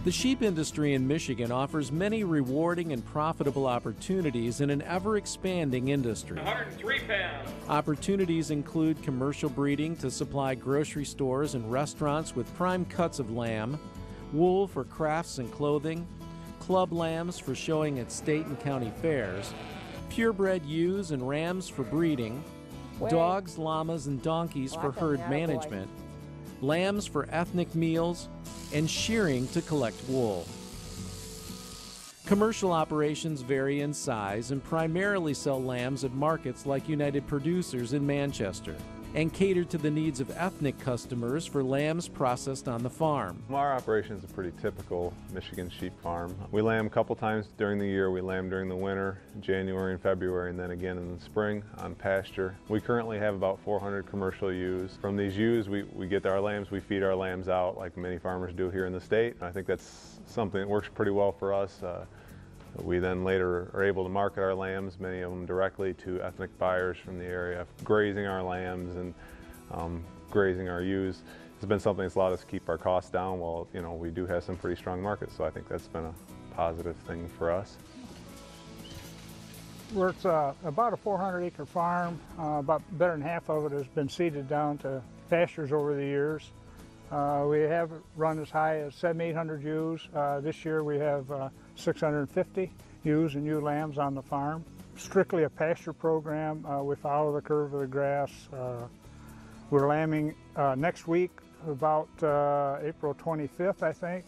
The sheep industry in Michigan offers many rewarding and profitable opportunities in an ever-expanding industry. 103 pounds. Opportunities include commercial breeding to supply grocery stores and restaurants with prime cuts of lamb, wool for crafts and clothing, club lambs for showing at state and county fairs, purebred ewes and rams for breeding, dogs, llamas, and donkeys for herd management, lambs for ethnic meals, and shearing to collect wool. Commercial operations vary in size and primarily sell lambs at markets like United Producers in Manchester and cater to the needs of ethnic customers for lambs processed on the farm. Our operation is a pretty typical Michigan sheep farm. We lamb a couple times during the year. We lamb during the winter, January and February, and then again in the spring on pasture. We currently have about 400 commercial ewes. From these ewes, we get our lambs, we feed our lambs out like many farmers do here in the state. I think that's something that works pretty well for us. We then later are able to market our lambs, many of them directly to ethnic buyers from the area, grazing our lambs and grazing our ewes. It's been something that's allowed us to keep our costs down while we do have some pretty strong markets, so I think that's been a positive thing for us. It's about a 400-acre farm. About better than half of it has been seeded down to pastures over the years. We have run as high as 700-800 ewes. This year we have 650 ewes and ewe lambs on the farm. Strictly a pasture program. We follow the curve of the grass. We're lambing next week, about April 25th, I think.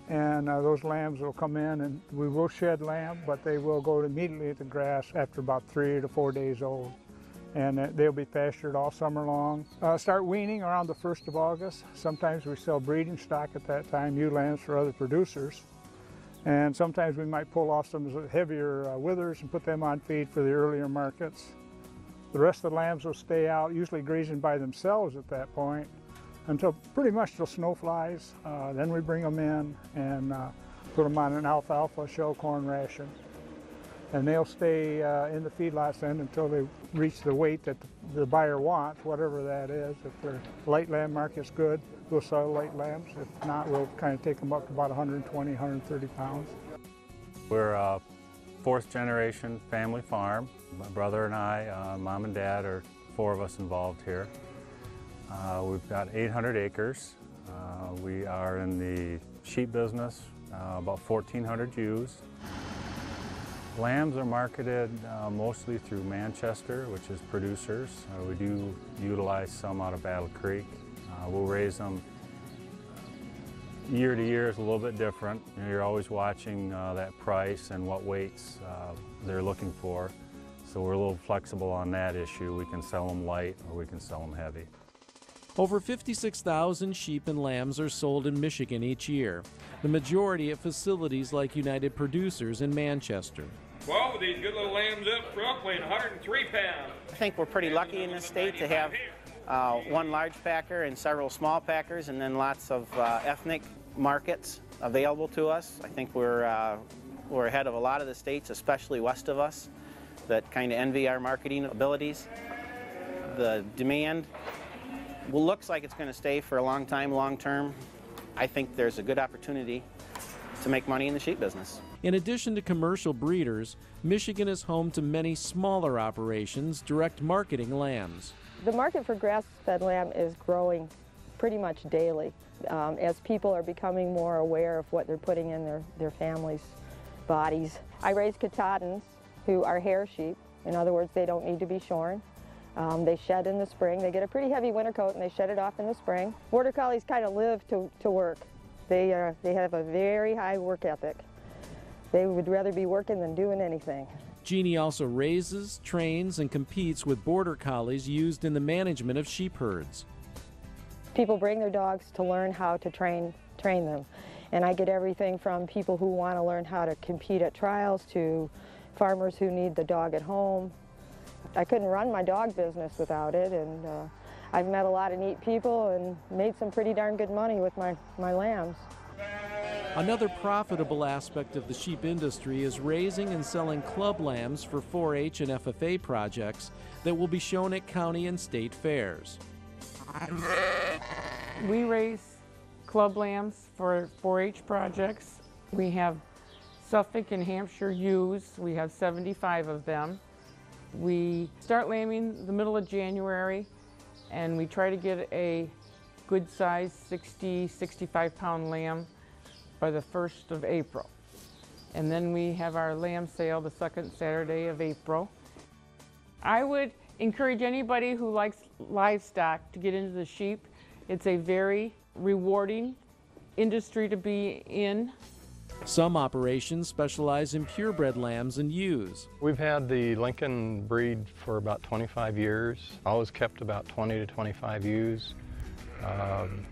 And those lambs will come in and we will shed lamb, but they will go immediately to grass after about 3 to 4 days old. And they'll be pastured all summer long. Start weaning around the 1st of August. Sometimes we sell breeding stock at that time, ewe lambs for other producers. And sometimes we might pull off some heavier withers and put them on feed for the earlier markets. The rest of the lambs will stay out, usually grazing by themselves at that point, until pretty much till snow flies. Then we bring them in and put them on an alfalfa shell corn ration. And they'll stay in the feedlots then until they reach the weight that the buyer wants, whatever that is. If their light lamb market's good, we'll sell light lambs. If not, we'll kind of take them up to about 120, 130 pounds. We're a 4th generation family farm. My brother and I, mom and dad, are 4 of us involved here. We've got 800 acres. We are in the sheep business, about 1,400 ewes. Lambs are marketed mostly through Manchester, which is Producers. We do utilize some out of Battle Creek. We'll raise them year to year is a little bit different. You're always watching that price and what weights they're looking for. So we're a little flexible on that issue. We can sell them light or we can sell them heavy. Over 56,000 sheep and lambs are sold in Michigan each year, the majority at facilities like United Producers in Manchester. 12 of these good little lambs up front weighing 103 pounds. I think we're pretty lucky in this state to have one large packer and several small packers, and then lots of ethnic markets available to us. I think we're ahead of a lot of the states, especially west of us, that kind of envy our marketing abilities. The demand looks like it's going to stay for a long time, long term. I think there's a good opportunity to make money in the sheep business. In addition to commercial breeders, Michigan is home to many smaller operations direct marketing lambs. The market for grass-fed lamb is growing pretty much daily as people are becoming more aware of what they're putting in their families' bodies. I raise Katahdins, who are hair sheep. In other words, they don't need to be shorn. They shed in the spring. They get a pretty heavy winter coat and they shed it off in the spring. Border Collies kind of live to work. They have a very high work ethic. They would rather be working than doing anything. Jeannie also raises, trains, and competes with Border Collies used in the management of sheep herds. People bring their dogs to learn how to train them. And I get everything from people who want to learn how to compete at trials to farmers who need the dog at home. I couldn't run my dog business without it, and I've met a lot of neat people and made some pretty darn good money with my lambs. Another profitable aspect of the sheep industry is raising and selling club lambs for 4-H and FFA projects that will be shown at county and state fairs. We raise club lambs for 4-H projects. We have Suffolk and Hampshire ewes. We have 75 of them. We start lambing the middle of January, and we try to get a good size 60-65 pound lamb by the 1st of April. And then we have our lamb sale the 2nd Saturday of April. I would encourage anybody who likes livestock to get into the sheep. It's a very rewarding industry to be in. Some operations specialize in purebred lambs and ewes. We've had the Lincoln breed for about 25 years. Always kept about 20 to 25 ewes.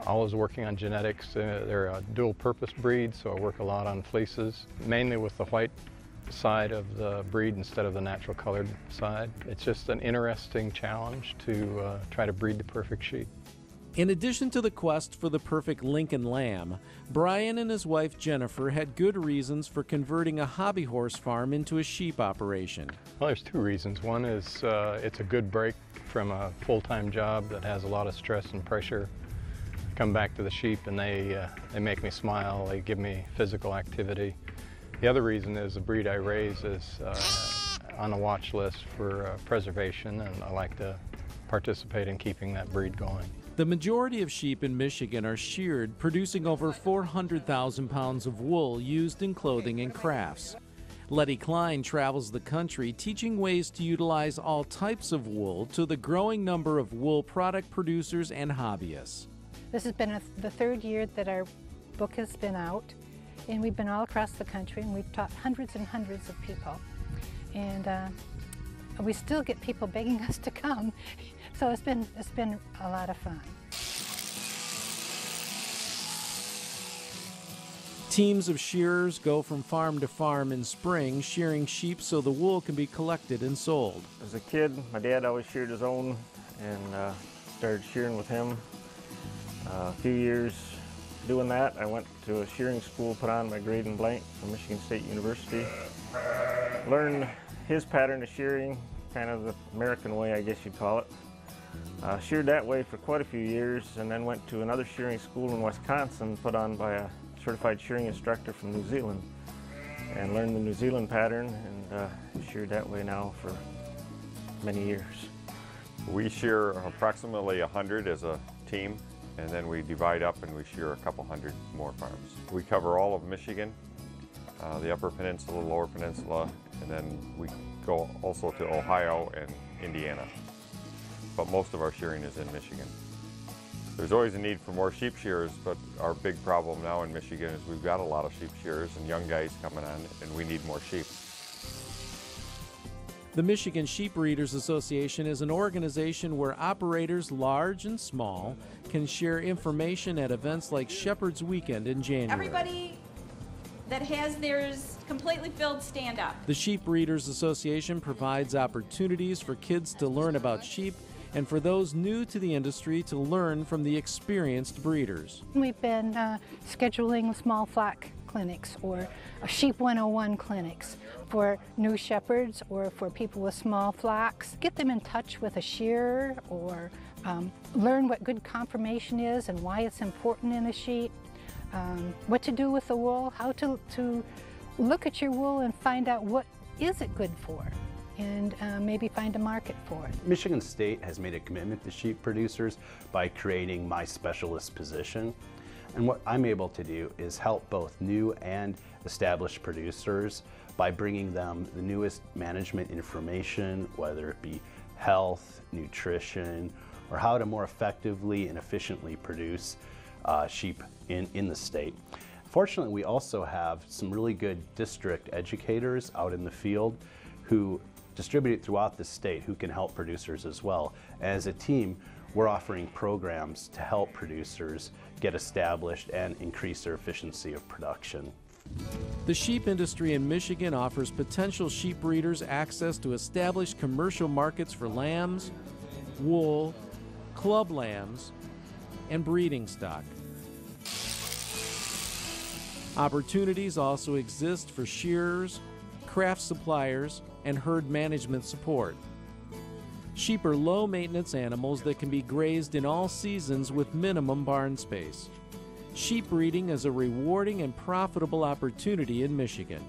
Always working on genetics. They're a dual purpose breed, so I work a lot on fleeces, mainly with the white side of the breed instead of the natural colored side. It's just an interesting challenge to try to breed the perfect sheep. In addition to the quest for the perfect Lincoln lamb, Brian and his wife Jennifer had good reasons for converting a hobby horse farm into a sheep operation. Well, there's two reasons. One is it's a good break from a full-time job that has a lot of stress and pressure. I come back to the sheep and they make me smile, they give me physical activity. The other reason is the breed I raise is on a watch list for preservation, and I like to participate in keeping that breed going. The majority of sheep in Michigan are sheared, producing over 400,000 pounds of wool used in clothing and crafts. Letty Klein travels the country teaching ways to utilize all types of wool to the growing number of wool product producers and hobbyists. This has been the 3rd year that our book has been out, and we've been all across the country, and we've taught hundreds and hundreds of people. And we still get people begging us to come. So it's been a lot of fun. Teams of shearers go from farm to farm in spring, shearing sheep so the wool can be collected and sold. As a kid, my dad always sheared his own, and started shearing with him. A few years doing that, I went to a shearing school put on by Graydon Blank from Michigan State University. Learned his pattern of shearing, kind of the American way, I guess you'd call it. Sheared that way for quite a few years, and then went to another shearing school in Wisconsin put on by a certified shearing instructor from New Zealand, and learned the New Zealand pattern, and sheared that way now for many years. We shear approximately 100 as a team, and then we divide up and we shear a couple hundred more farms. We cover all of Michigan, the Upper Peninsula, Lower Peninsula, and then we go also to Ohio and Indiana. But most of our shearing is in Michigan. There's always a need for more sheep shearers, but our big problem now in Michigan is we've got a lot of sheep shearers and young guys coming on, and we need more sheep. The Michigan Sheep Breeders Association is an organization where operators large and small can share information at events like Shepherd's Weekend in January. Everybody that has theirs completely filled, stand up. The Sheep Breeders Association provides opportunities for kids to learn about sheep and for those new to the industry to learn from the experienced breeders. We've been scheduling small flock clinics or Sheep 101 clinics for new shepherds or for people with small flocks. Get them in touch with a shearer, or learn what good conformation is and why it's important in a sheep. What to do with the wool, how to look at your wool and find out what is it good for, and maybe find a market for it. Michigan State has made a commitment to sheep producers by creating my specialist position. And what I'm able to do is help both new and established producers by bringing them the newest management information, whether it be health, nutrition, or how to more effectively and efficiently produce sheep in the state. Fortunately, we also have some really good district educators out in the field who distribute it throughout the state who can help producers as well. As a team, we're offering programs to help producers get established and increase their efficiency of production. The sheep industry in Michigan offers potential sheep breeders access to established commercial markets for lambs, wool, club lambs, and breeding stock. Opportunities also exist for shearers, craft suppliers, and herd management support. Sheep are low-maintenance animals that can be grazed in all seasons with minimum barn space. Sheep breeding is a rewarding and profitable opportunity in Michigan.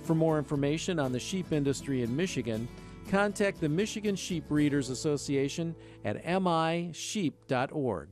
For more information on the sheep industry in Michigan, contact the Michigan Sheep Breeders Association at mi.sheep.org.